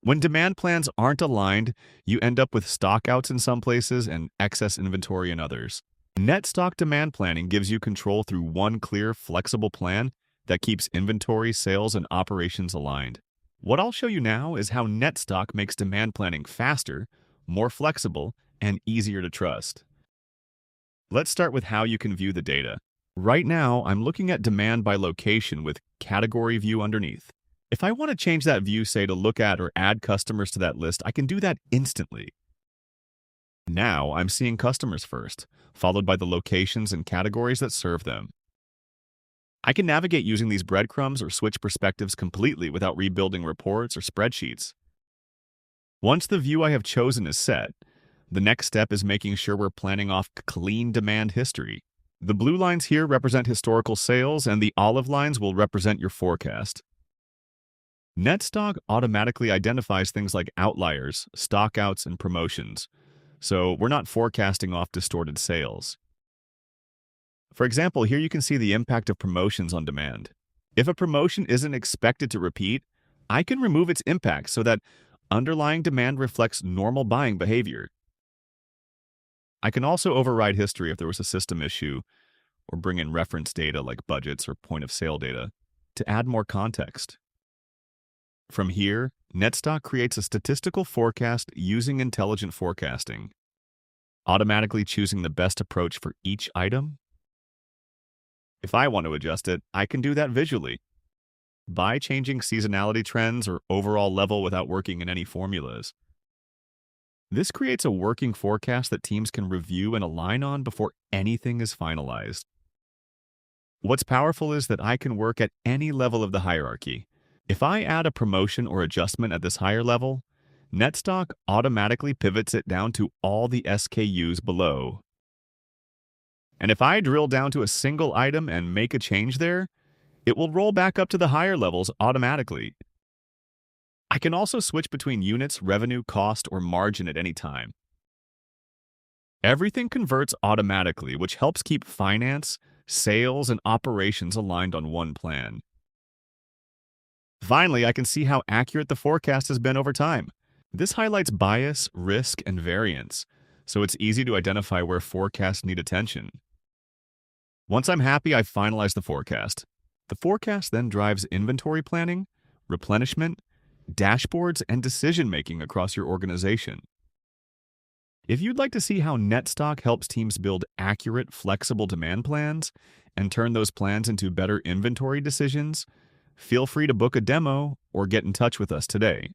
When demand plans aren't aligned, you end up with stockouts in some places and excess inventory in others. Netstock demand planning gives you control through one clear, flexible plan that keeps inventory, sales, and operations aligned. What I'll show you now is how Netstock makes demand planning faster, more flexible, and easier to trust. Let's start with how you can view the data. Right now, I'm looking at demand by location with category view underneath. If I want to change that view, say to look at or add customers to that list, I can do that instantly. Now I'm seeing customers first, followed by the locations and categories that serve them. I can navigate using these breadcrumbs or switch perspectives completely without rebuilding reports or spreadsheets. Once the view I have chosen is set, the next step is making sure we're planning off clean demand history. The blue lines here represent historical sales, and the olive lines will represent your forecast. Netstock automatically identifies things like outliers, stockouts, and promotions, so we're not forecasting off distorted sales. For example, here you can see the impact of promotions on demand. If a promotion isn't expected to repeat, I can remove its impact so that underlying demand reflects normal buying behavior. I can also override history if there was a system issue, or bring in reference data like budgets or point of sale data to add more context. From here, Netstock creates a statistical forecast using intelligent forecasting, automatically choosing the best approach for each item. If I want to adjust it, I can do that visually, by changing seasonality trends or overall level without working in any formulas. This creates a working forecast that teams can review and align on before anything is finalized. What's powerful is that I can work at any level of the hierarchy. If I add a promotion or adjustment at this higher level, Netstock automatically pivots it down to all the SKUs below. And if I drill down to a single item and make a change there, it will roll back up to the higher levels automatically. I can also switch between units, revenue, cost, or margin at any time. Everything converts automatically, which helps keep finance, sales, and operations aligned on one plan. Finally, I can see how accurate the forecast has been over time. This highlights bias, risk, and variance, so it's easy to identify where forecasts need attention. Once I'm happy I've finalized the forecast. The forecast then drives inventory planning, replenishment, dashboards, and decision-making across your organization. If you'd like to see how Netstock helps teams build accurate, flexible demand plans and turn those plans into better inventory decisions, feel free to book a demo or get in touch with us today.